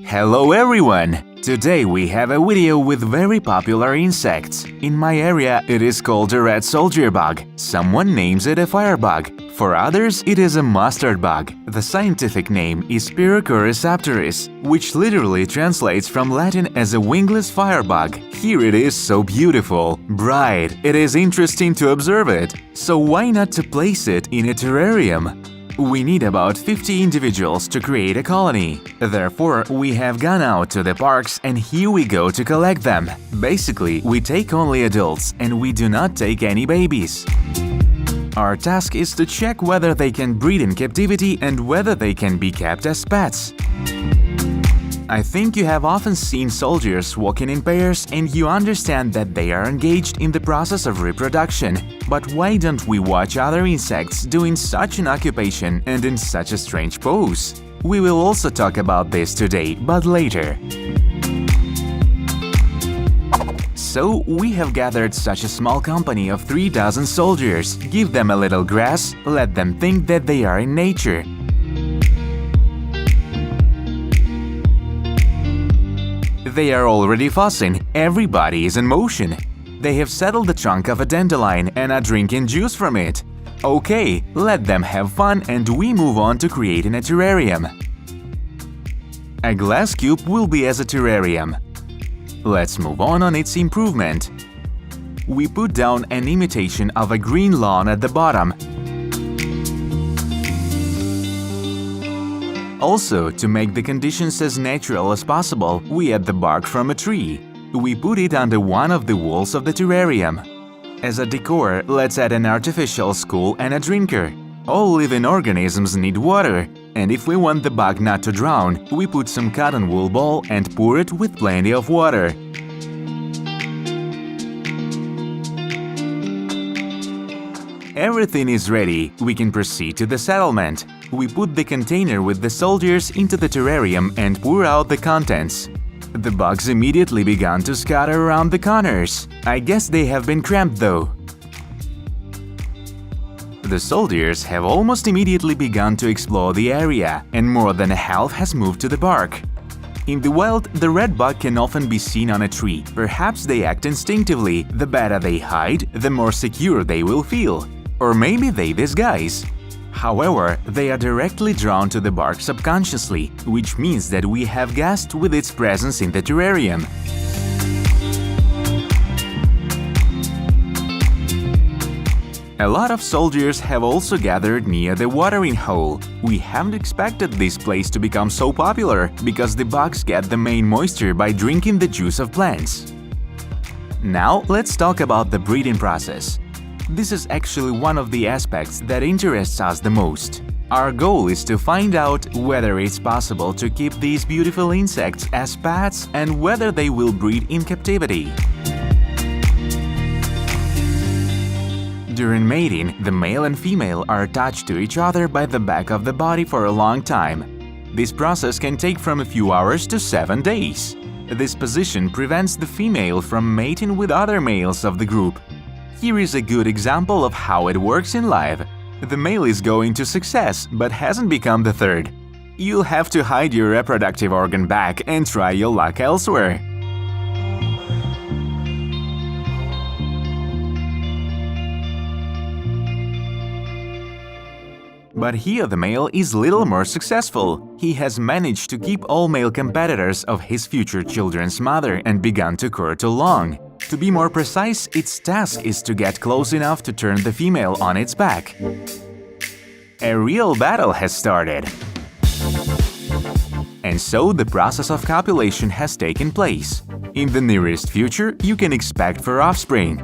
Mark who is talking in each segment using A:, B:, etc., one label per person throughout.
A: Hello everyone! Today we have a video with very popular insects. In my area it is called a red soldier bug. Someone names it a firebug. For others it is a mustard bug. The scientific name is Spirochorus apteris, which literally translates from Latin as a wingless firebug. Here it is so beautiful, bright, it is interesting to observe it. So why not to place it in a terrarium? We need about 50 individuals to create a colony. Therefore, we have gone out to the parks and here we go to collect them. Basically, we take only adults and we do not take any babies. Our task is to check whether they can breed in captivity and whether they can be kept as pets. I think you have often seen soldiers walking in pairs and you understand that they are engaged in the process of reproduction. But why don't we watch other insects doing such an occupation and in such a strange pose? We will also talk about this today, but later. So, we have gathered such a small company of 3 dozen soldiers. Give them a little grass, let them think that they are in nature. They are already fussing, everybody is in motion. They have settled the trunk of a dandelion and are drinking juice from it. Okay, let them have fun and we move on to creating a terrarium. A glass cube will be as a terrarium. Let's move on its improvement. We put down an imitation of a green lawn at the bottom. Also, to make the conditions as natural as possible, we add the bark from a tree. We put it under one of the walls of the terrarium. As a decor, let's add an artificial school and a drinker. All living organisms need water, and if we want the bug not to drown, we put some cotton wool ball and pour it with plenty of water. Everything is ready, we can proceed to the settlement. We put the container with the soldiers into the terrarium and pour out the contents. The bugs immediately began to scatter around the corners. I guess they have been cramped though. The soldiers have almost immediately begun to explore the area, and more than a half has moved to the bark. In the wild, the red bug can often be seen on a tree. Perhaps they act instinctively. The better they hide, the more secure they will feel. Or maybe they disguise. However, they are directly drawn to the bark subconsciously, which means that we have guessed with its presence in the terrarium. A lot of soldiers have also gathered near the watering hole. We haven't expected this place to become so popular, because the bugs get the main moisture by drinking the juice of plants. Now let's talk about the breeding process. This is actually one of the aspects that interests us the most. Our goal is to find out whether it's possible to keep these beautiful insects as pets and whether they will breed in captivity. During mating, the male and female are attached to each other by the back of the body for a long time. This process can take from a few hours to 7 days. This position prevents the female from mating with other males of the group. Here is a good example of how it works in life. The male is going to success, but hasn't become the third. You'll have to hide your reproductive organ back and try your luck elsewhere. But here the male is little more successful. He has managed to keep all male competitors of his future children's mother and begun to court along. To be more precise, its task is to get close enough to turn the female on its back. A real battle has started. And so the process of copulation has taken place. In the nearest future, you can expect for offspring.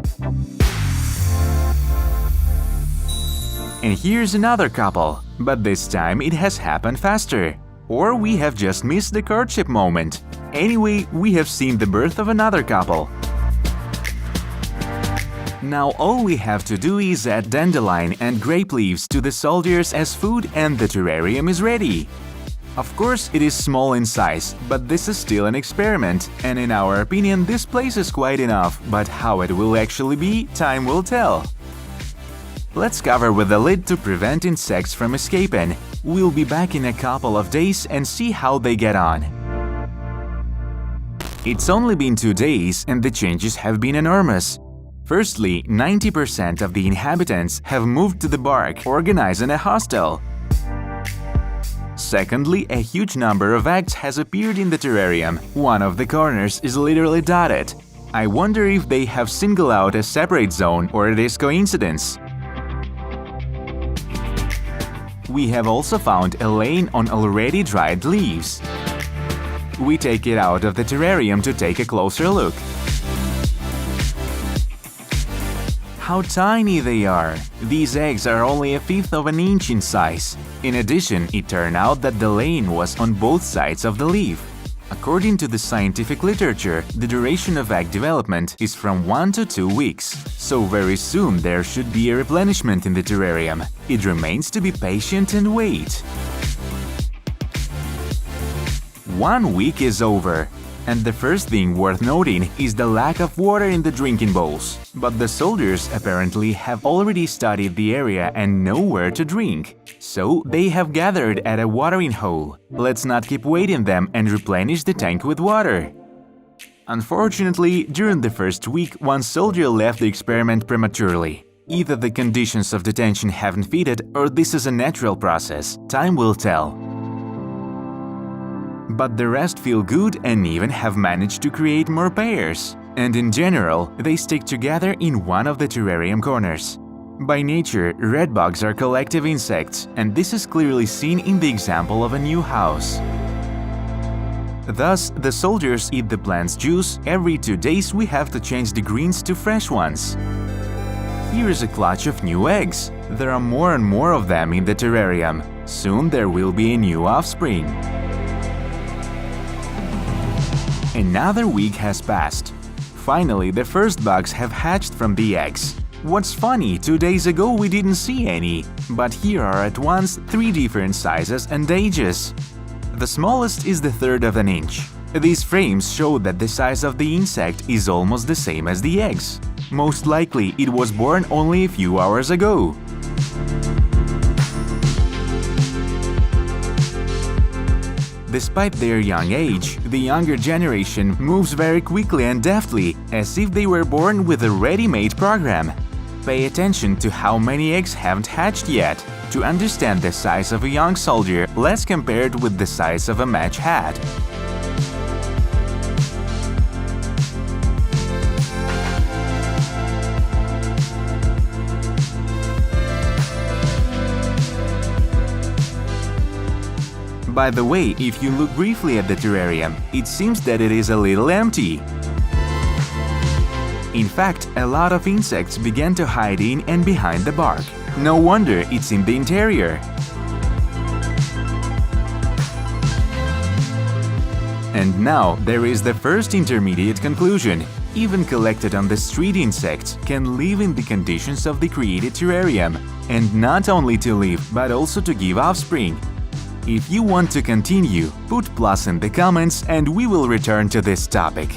A: And here's another couple, but this time it has happened faster. Or we have just missed the courtship moment. Anyway, we have seen the birth of another couple. Now all we have to do is add dandelion and grape leaves to the soldiers as food and the terrarium is ready. Of course, it is small in size, but this is still an experiment, and in our opinion this place is quite enough, but how it will actually be, time will tell. Let's cover with the lid to prevent insects from escaping. We'll be back in a couple of days and see how they get on. It's only been 2 days and the changes have been enormous. Firstly, 90% of the inhabitants have moved to the bark, organized in a hostel. Secondly, a huge number of eggs has appeared in the terrarium. One of the corners is literally dotted. I wonder if they have singled out a separate zone or it is coincidence. We have also found a lane on already dried leaves. We take it out of the terrarium to take a closer look. How tiny they are! These eggs are only a fifth of an inch in size. In addition, it turned out that the lane was on both sides of the leaf. According to the scientific literature, the duration of egg development is from 1 to 2 weeks, so very soon there should be a replenishment in the terrarium. It remains to be patient and wait. 1 week is over, and the first thing worth noting is the lack of water in the drinking bowls. But the soldiers apparently have already studied the area and know where to drink. So they have gathered at a watering hole. Let's not keep waiting them and replenish the tank with water. Unfortunately, during the first week, one soldier left the experiment prematurely. Either the conditions of detention haven't fitted or this is a natural process. Time will tell. But the rest feel good and even have managed to create more pairs. And in general, they stick together in one of the terrarium corners. By nature, redbugs are collective insects, and this is clearly seen in the example of a new house. Thus, the soldiers eat the plant's juice. Every 2 days we have to change the greens to fresh ones. Here is a clutch of new eggs. There are more and more of them in the terrarium. Soon there will be a new offspring. Another week has passed. Finally, the first bugs have hatched from the eggs. What's funny, 2 days ago we didn't see any, but here are at once 3 different sizes and ages. The smallest is the third of an inch. These frames show that the size of the insect is almost the same as the eggs. Most likely it was born only a few hours ago. Despite their young age, the younger generation moves very quickly and deftly, as if they were born with a ready-made program. Pay attention to how many eggs haven't hatched yet. To understand the size of a young soldier, let's compare it with the size of a match hat. By the way, if you look briefly at the terrarium, it seems that it is a little empty. In fact, a lot of insects began to hide in and behind the bark. No wonder it's in the interior. And now there is the first intermediate conclusion. Even collected on the street, insects can live in the conditions of the created terrarium, and not only to live, but also to give offspring. If you want to continue, put plus in the comments and we will return to this topic.